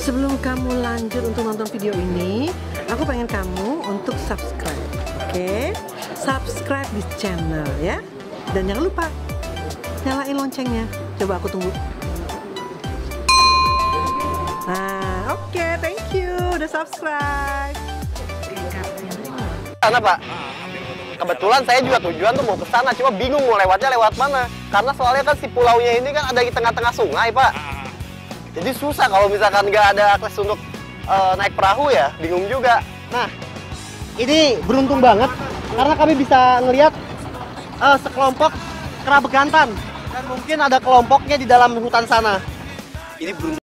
Sebelum kamu lanjut untuk nonton video ini, aku pengen kamu untuk subscribe, oke? Subscribe di channel ya. Dan jangan lupa nyalain loncengnya. Coba aku tunggu. Nah, oke, thank you udah subscribe. Sana Pak, kebetulan saya juga tujuan tuh mau ke sana, cuma bingung mau lewatnya lewat mana. Karena soalnya kan si pulaunya ini kan ada di tengah-tengah sungai Pak. Jadi susah kalau misalkan nggak ada akses untuk naik perahu ya, bingung juga. Nah, ini beruntung banget karena kami bisa ngelihat sekelompok kera bekantan dan mungkin ada kelompoknya di dalam hutan sana. Ini beruntung.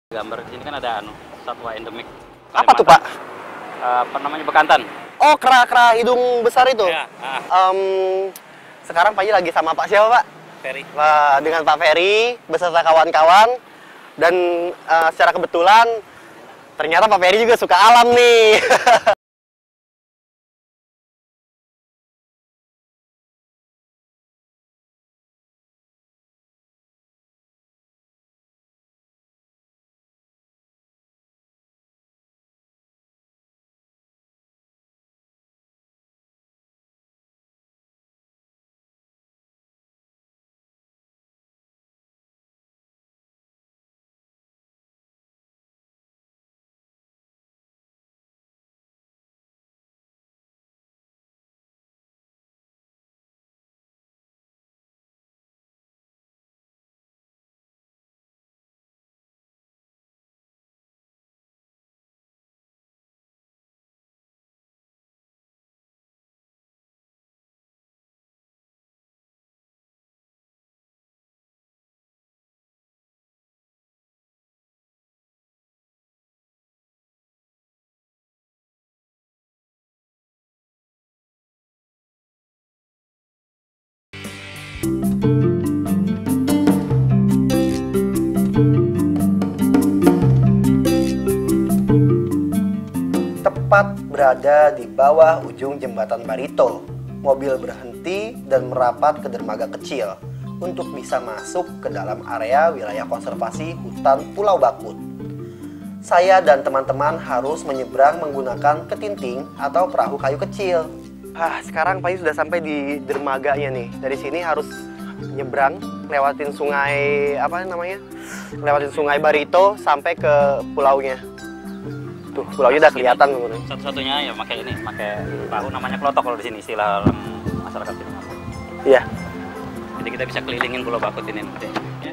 Gambar di sini kan ada satwa endemik. Apa tuh Pak? Apa namanya, bekantan? Oh, kera-kera hidung besar itu? Ya, Sekarang Pak Ji lagi sama Pak siapa Pak? Ferry. Dengan Pak Ferry beserta kawan-kawan. Dan secara kebetulan ternyata Pak Ferry juga suka alam nih. berada di bawah ujung jembatan Barito. Mobil berhenti dan merapat ke dermaga kecil untuk bisa masuk ke dalam area wilayah konservasi hutan Pulau Bakut. Saya dan teman-teman harus menyeberang menggunakan ketinting atau perahu kayu kecil. Sekarang Pak sudah sampai di dermaganya nih. Dari sini harus nyebrang, lewatin sungai lewatin sungai Barito sampai ke pulaunya. Tuh, pulaunya udah kelihatan. Satu-satunya ya pakai perahu namanya klotok kalau di sini istilah orang masyarakat sini. Iya. Jadi kita bisa kelilingin Pulau Bakut ini nanti. Ya.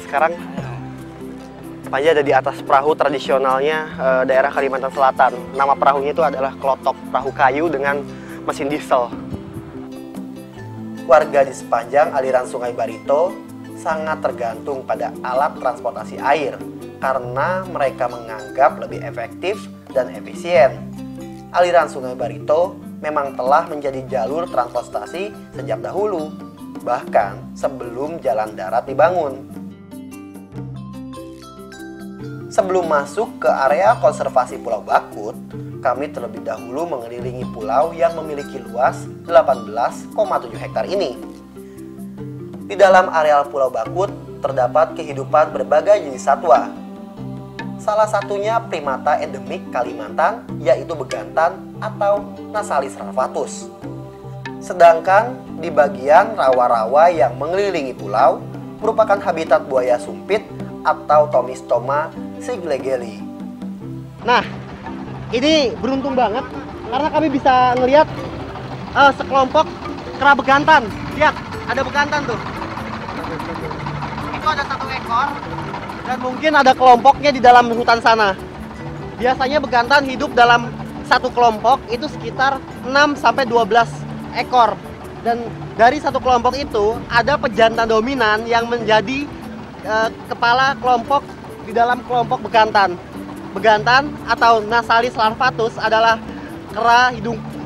Sekarang Panji ada di atas perahu tradisionalnya daerah Kalimantan Selatan. Nama perahunya itu adalah klotok, perahu kayu dengan mesin diesel. Warga di sepanjang aliran sungai Barito sangat tergantung pada alat transportasi air karena mereka menganggap lebih efektif dan efisien. Aliran sungai Barito memang telah menjadi jalur transportasi sejak dahulu, bahkan sebelum jalan darat dibangun. Sebelum masuk ke area konservasi Pulau Bakut, kami terlebih dahulu mengelilingi pulau yang memiliki luas 18,7 hektar ini. Di dalam areal Pulau Bakut terdapat kehidupan berbagai jenis satwa. Salah satunya primata endemik Kalimantan, yaitu begantan atau Nasalis ralfatus. Sedangkan di bagian rawa-rawa yang mengelilingi pulau merupakan habitat buaya sumpit atau Tomistoma siglegeli. Nah, ini beruntung banget karena kami bisa ngelihat sekelompok kera begantan. Lihat, ada begantan tuh. Itu ada 1 ekor dan mungkin ada kelompoknya di dalam hutan sana. Biasanya begantan hidup dalam satu kelompok itu sekitar 6-12 ekor. Dan dari satu kelompok itu ada pejantan dominan yang menjadi kepala kelompok di dalam kelompok begantan. Begantan atau Nasalis ralfatus adalah kera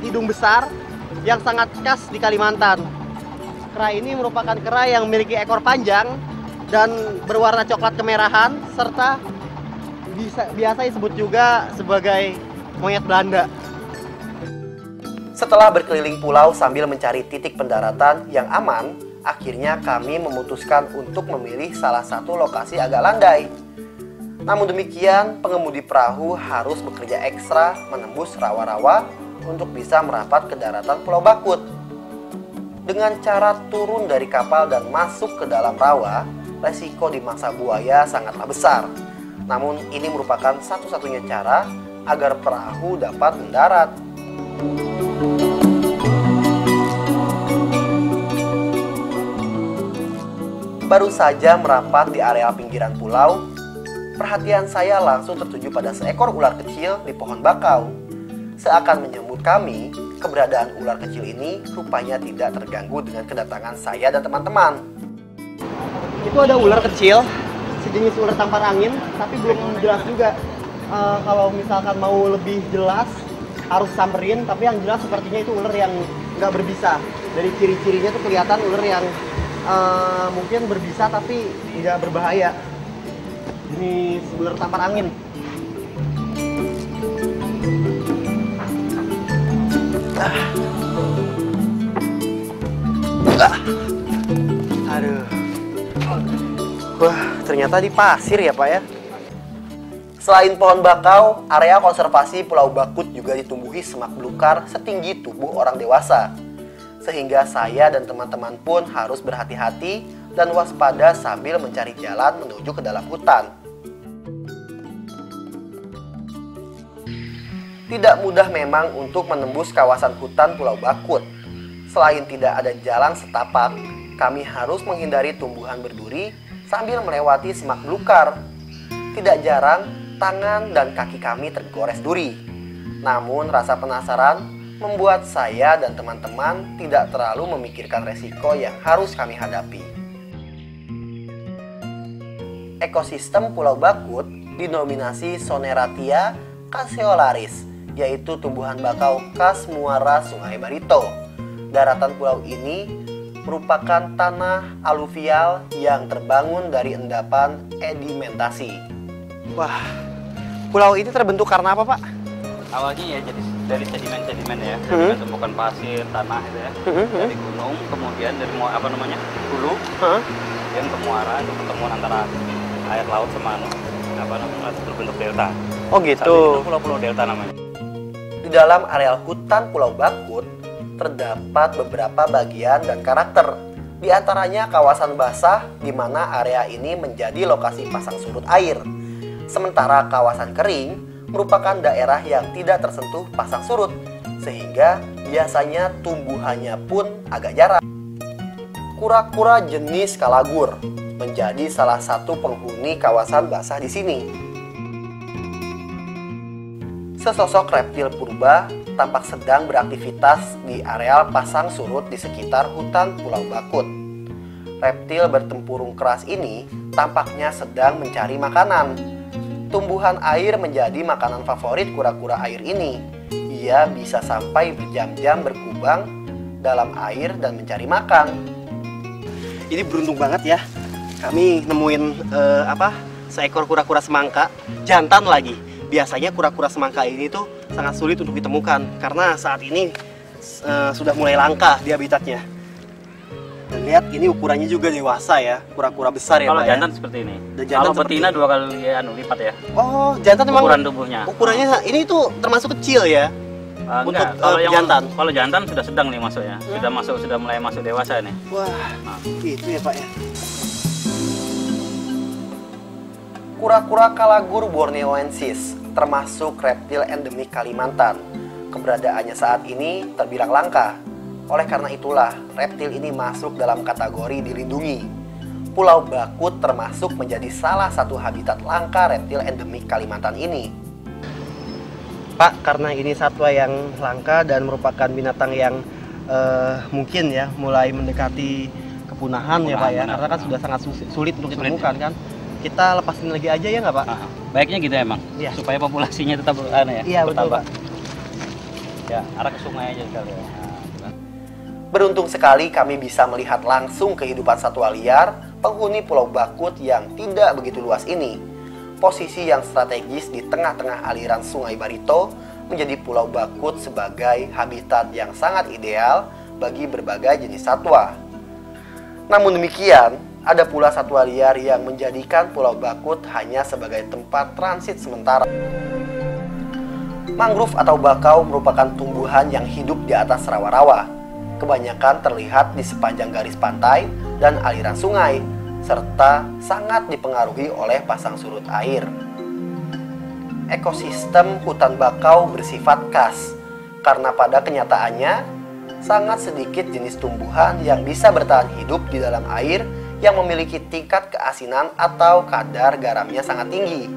hidung besar yang sangat khas di Kalimantan. Kera ini merupakan kera yang memiliki ekor panjang dan berwarna coklat kemerahan serta biasa disebut juga sebagai monyet Belanda. Setelah berkeliling pulau sambil mencari titik pendaratan yang aman, akhirnya kami memutuskan untuk memilih salah satu lokasi agak landai. Namun demikian, pengemudi perahu harus bekerja ekstra menembus rawa-rawa untuk bisa merapat ke daratan Pulau Bakut. Dengan cara turun dari kapal dan masuk ke dalam rawa, resiko dimangsa buaya sangatlah besar. Namun ini merupakan satu-satunya cara agar perahu dapat mendarat. Baru saja merapat di area pinggiran pulau, perhatian saya langsung tertuju pada seekor ular kecil di pohon bakau. Seakan menyambut kami, keberadaan ular kecil ini rupanya tidak terganggu dengan kedatangan saya dan teman-teman. Itu ada ular kecil, sejenis ular tampar angin, tapi belum jelas juga. Kalau misalkan mau lebih jelas, harus samperin, tapi yang jelas sepertinya itu ular yang nggak berbisa. Dari ciri-cirinya tuh kelihatan ular yang mungkin berbisa tapi tidak berbahaya. Ini ular tampar angin. Aduh. Wah, ternyata di pasir ya Pak ya. Selain pohon bakau, area konservasi Pulau Bakut juga ditumbuhi semak belukar setinggi tubuh orang dewasa. Sehingga saya dan teman-teman pun harus berhati-hati dan waspada sambil mencari jalan menuju ke dalam hutan. Tidak mudah memang untuk menembus kawasan hutan Pulau Bakut. Selain tidak ada jalan setapak, kami harus menghindari tumbuhan berduri sambil melewati semak belukar. Tidak jarang, tangan dan kaki kami tergores duri. Namun rasa penasaran membuat saya dan teman-teman tidak terlalu memikirkan resiko yang harus kami hadapi. Ekosistem Pulau Bakut dinominasi Soneratia caseolaris, yaitu tumbuhan bakau khas muara Sungai Barito. Daratan pulau ini merupakan tanah aluvial yang terbangun dari endapan sedimentasi. Wah, Pulau ini terbentuk karena apa, Pak? Awalnya ya jadi dari sedimen-sedimen ya, sedimen tumpukan pasir, tanah itu ya, dari gunung, kemudian dari hulu, kemudian ke muara, itu pertemuan antara air laut sama berbentuk delta. Oh gitu. Pulau-pulau delta namanya. Di dalam areal hutan Pulau Bakut terdapat beberapa bagian dan karakter. Di antaranya kawasan basah di mana area ini menjadi lokasi pasang surut air. Sementara kawasan kering merupakan daerah yang tidak tersentuh pasang surut, sehingga biasanya tumbuhannya pun agak jarang. Kura-kura jenis kalagur menjadi salah satu penghuni kawasan basah di sini. Sesosok reptil purba tampak sedang beraktivitas di areal pasang surut di sekitar hutan Pulau Bakut. Reptil bertempurung keras ini tampaknya sedang mencari makanan. Tumbuhan air menjadi makanan favorit kura-kura air ini. Ia bisa sampai berjam-jam berkubang dalam air dan mencari makan. Ini beruntung banget ya. Kami nemuin seekor kura-kura semangka, jantan lagi. Biasanya kura-kura semangka ini tuh sangat sulit untuk ditemukan karena saat ini sudah mulai langka di habitatnya. Dan lihat ini ukurannya juga dewasa ya, kura-kura besar ya, Kalau Pak. jantan seperti ini. Jantan Kalau betina 2 kali lipat ya. Oh, jantan memang Ukuran tubuhnya. ukurannya ini tuh termasuk kecil ya. Enggak, kalau jantan sudah sedang nih masuknya. Sudah mulai masuk dewasa nih. Wah, gitu ya, Pak ya. Kura-kura kalagur borneoensis termasuk reptil endemik Kalimantan. Keberadaannya saat ini terbilang langka. Oleh karena itulah, reptil ini masuk dalam kategori dilindungi. Pulau Bakut termasuk menjadi salah satu habitat langka reptil endemik Kalimantan ini. Pak, karena ini satwa yang langka dan merupakan binatang yang mungkin ya mulai mendekati kepunahan ya, Pak ya, karena kan sudah sangat sulit untuk ditemukan kan. Kita lepasin lagi aja ya nggak, Pak? Baiknya gitu emang, ya. Supaya populasinya tetap Iya, bertambah. betul, Pak. Ya, arah ke sungai aja sekali ya. Beruntung sekali kami bisa melihat langsung kehidupan satwa liar penghuni Pulau Bakut yang tidak begitu luas ini. Posisi yang strategis di tengah-tengah aliran Sungai Barito menjadi Pulau Bakut sebagai habitat yang sangat ideal bagi berbagai jenis satwa. Namun demikian, ada pula satwa liar yang menjadikan Pulau Bakut hanya sebagai tempat transit sementara. Mangrove atau bakau merupakan tumbuhan yang hidup di atas rawa-rawa. Kebanyakan terlihat di sepanjang garis pantai dan aliran sungai, serta sangat dipengaruhi oleh pasang surut air. Ekosistem hutan bakau bersifat khas, karena pada kenyataannya sangat sedikit jenis tumbuhan yang bisa bertahan hidup di dalam air yang memiliki tingkat keasinan atau kadar garamnya sangat tinggi.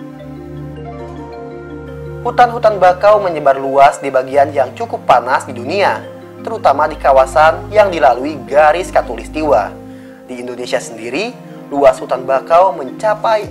Hutan-hutan bakau menyebar luas di bagian yang cukup panas di dunia, terutama di kawasan yang dilalui garis khatulistiwa. Di Indonesia sendiri, luas hutan bakau mencapai